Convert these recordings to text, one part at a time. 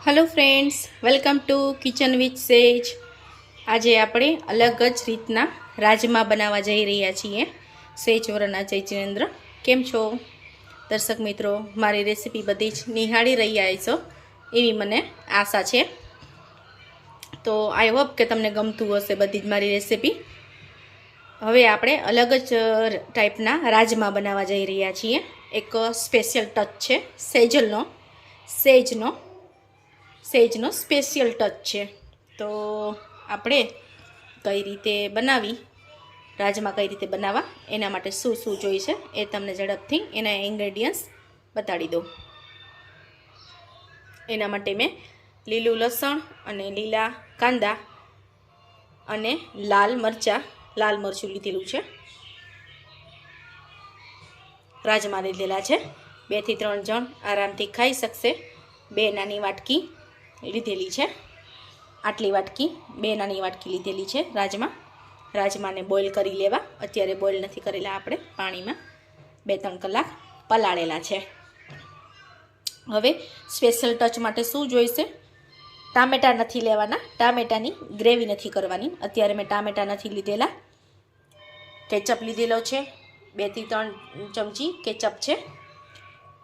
Hello friends, welcome to kitchen with Sage. આજે આપણે અલગ જ રીતના રાજમા બનાવવા જઈ રહ્યા છીએ। સેજ વરના જય જિનેન્દ્ર, કેમ છો દર્શક મિત્રો? મારી રેસીપી બધી જ નિહાળી રહ્યા છો એવી મને આશા છે। તો આઈ હોપ કે તમને ગમતું હશે બધી જ મારી રેસીપી। હવે આપણે અલગ જ ટાઈપના રાજમા બનાવવા જઈ રહ્યા છીએ। એક સ્પેશિયલ ટચ છે સેજનો સ્પેશિયલ ટચ છે। તો આપણે કઈ રીતે બનાવી રાજમા કઈ રીતે બનાવવા એના માટે શું શું જોઈશે એ તમને ઝડપથી એના ઇન્ગ્રેડિયન્ટ્સ બતાડી દઉં। એના માટે મેં લીલું લસણ અને લીલા કાંદા અને લાલ મરચું લીધેલું છે। રાજમા લીધેલા છે, 2 થી 3 જણ આરામથી ખાઈ શકશે। 2 નાની વાટકી લીધેલી છે, આટલી વાટકી 2 નાની વાટકી લીધેલી છે રાજમાને બોઇલ કરી લેવા। અત્યારે બોઇલ નથી કરેલા, આપણે પાણીમાં 2-3 કલાક પલાળેલા છે। હવે સ્પેશિયલ ટચ માટે શું જોઈશે? ટામેટા નથી લેવાના, ટામેટાની ગ્રેવી નથી કરવાની। અત્યારે મેં ટામેટા નથી લીધેલા। કેચઅપ લીધેલો છે, 2 થી 3 ચમચી કેચઅપ છે।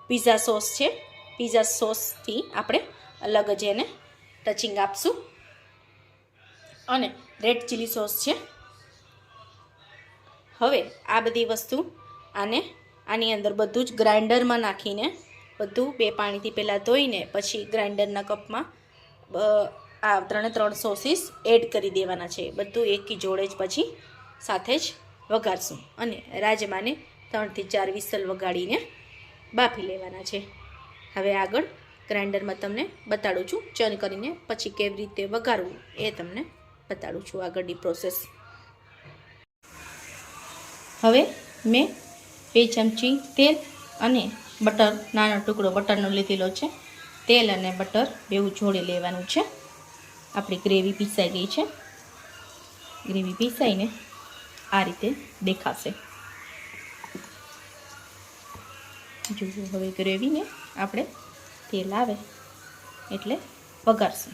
પીઝા સોસ છે, પીઝા સોસથી આપણે અલગ જ એને ટચિંગ આપશું। અને રેડ ચીલી સોસ છે। હવે આ બધી વસ્તુ આની અંદર બધું જ ગ્રાઇન્ડરમાં નાખીને બધું 2 પાણીથી પહેલાં ધોઈને પછી ગ્રાઇન્ડરના કપમાં આ 3 સોસીસ એડ કરી દેવાના છે। બધું એકી જોડે જ પછી સાથે જ વઘારશું અને રાજમાને 3 થી 4 વિસલ વગાડીને બાફી લેવાના છે। હવે આગળ ગ્રાઇન્ડરમાં તમને બતાડું છું, ચર્ન કરીને પછી કેવી રીતે વઘારવું એ તમને બતાડું છું આગળની પ્રોસેસ। હવે મેં 2 ચમચી તેલ અને બટર, નાનો ટુકડો બટરનો લીધેલો છે। તેલ અને બટર બેઉ જોડે લેવાનું છે। આપણી ગ્રેવી પીસાઈ ગઈ છે। ગ્રેવી પીસાઈને આ રીતે દેખાશે। જુઓ, હવે ગ્રેવીને આપણે તેલ આવે એટલે વઘારશું।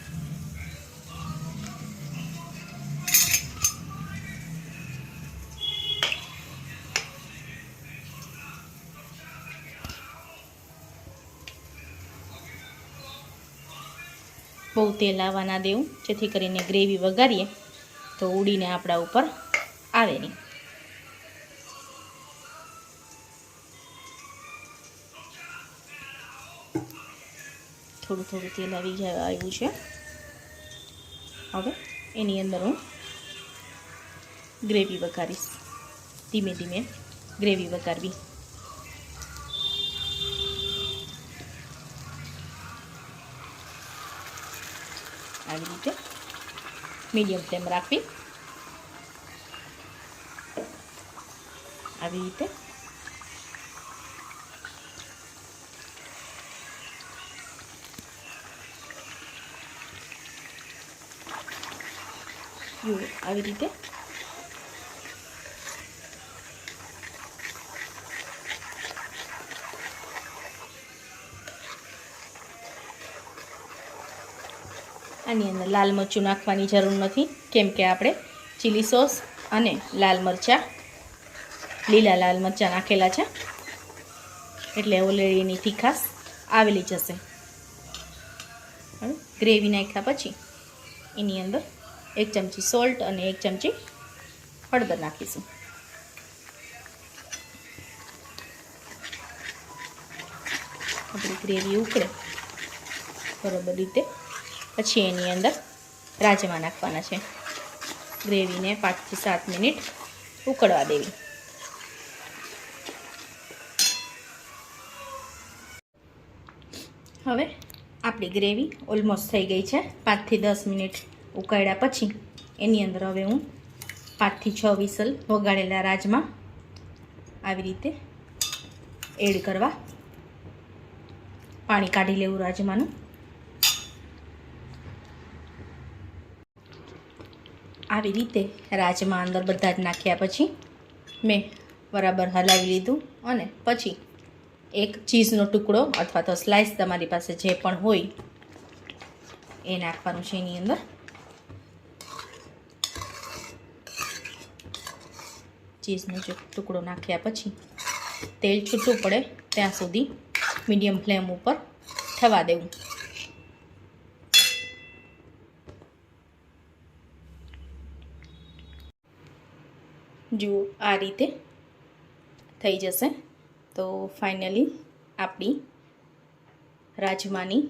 બહુ તેલ આવવા ના દેવું, જેથી કરીને ગ્રેવી વઘારીએ તો ઉડીને આપણા ઉપર આવે નહીં। થોડું તેલ આવ્યું છે। હવે એની અંદર હું ગ્રેવી વઘારીશ, ધીમે ધીમે ગ્રેવી વઘારવી। આવી રીતે મીડિયમ ફ્લેમ રાખવી। આવી રીતે આવી રીતે આની અંદર લાલ મરચું નાખવાની જરૂર નથી, કેમ કે આપણે ચીલી સોસ અને લીલા લાલ મરચાં નાખેલા છે, એટલે ઓલરેડી એની તીખાશ આવેલી જશે। ગ્રેવી નાખ્યા પછી એની અંદર 1 ચમચી સોલ્ટ અને 1 ચમચી હળદર નાખીશું। આપણી ગ્રેવી ઉકળે બરાબર રીતે પછી એની અંદર રાજમા નાખવાના છે। ગ્રેવીને 5 થી 7 મિનિટ ઉકળવા દેવી। હવે આપણી ગ્રેવી ઓલમોસ્ટ થઈ ગઈ છે। 5 થી 10 મિનિટ ઉકાળ્યા પછી એની અંદર હવે હું 5 થી 6 વિસલ વગાડેલા રાજમા આવી રીતે એડ કરવા। પાણી કાઢી લેવું રાજમાનું। આવી રીતે રાજમા અંદર બધા જ નાખ્યા પછી મેં બરાબર હલાવી લીધું અને પછી એક ચીઝનો ટુકડો અથવા તો સ્લાઈસ તમારી પાસે જે પણ હોય એ નાખવાનું છે એની અંદર. ચીઝનો ટુકડો નાખ્યા પછી તેલ છૂટું પડે ત્યાં સુધી મીડિયમ ફ્લેમ ઉપર થવા દેવું. જુઓ આ રીતે થઈ જશે તો ફાઇનલી આપણી રાજમાની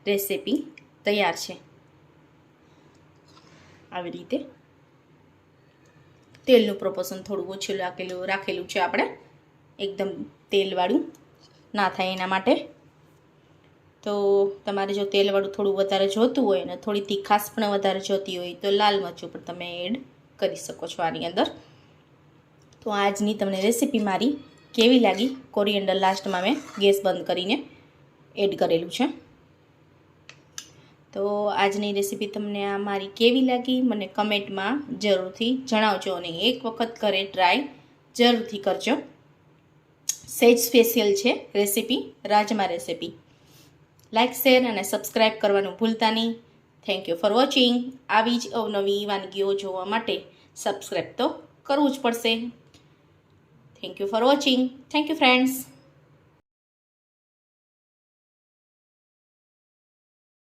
રેસીપી તૈયાર છે. આવી રીતે તેલનું પ્રોપોર્શન થોડું ઓછું રાખેલું છે આપણે, એકદમ તેલવાળું ના થાય એના માટે. તો તમારે જો તેલવાળું થોડું વધારે જોતું હોય ને થોડી તીખાશ પણ વધારે જોતી હોય તો લાલ મરચું પણ તમે એડ કરી શકો છો આની અંદર. તો આજની તમને રેસીપી મારી કેવી લાગી? કોરિએન્ડર લાસ્ટમાં મેં ગેસ બંધ કરીને એડ કરેલું છે. તો આજની રેસીપી તમને આ મારી કેવી લાગી મને કમેન્ટમાં જરૂરથી જણાવજો અને એક વખત ઘરે ટ્રાય જરૂરથી કરજો. સેજ સ્પેશિયલ છે રેસીપી, રાજમા રેસીપી. લાઇક, શેર અને સબસ્ક્રાઈબ કરવાનું ભૂલતા નહીં. Thank you for watching. આવી જ અવનવી વાનગીઓ જોવા માટે સબસ્ક્રાઈબ તો કરવું જ પડશે. Thank you for watching. Thank you friends.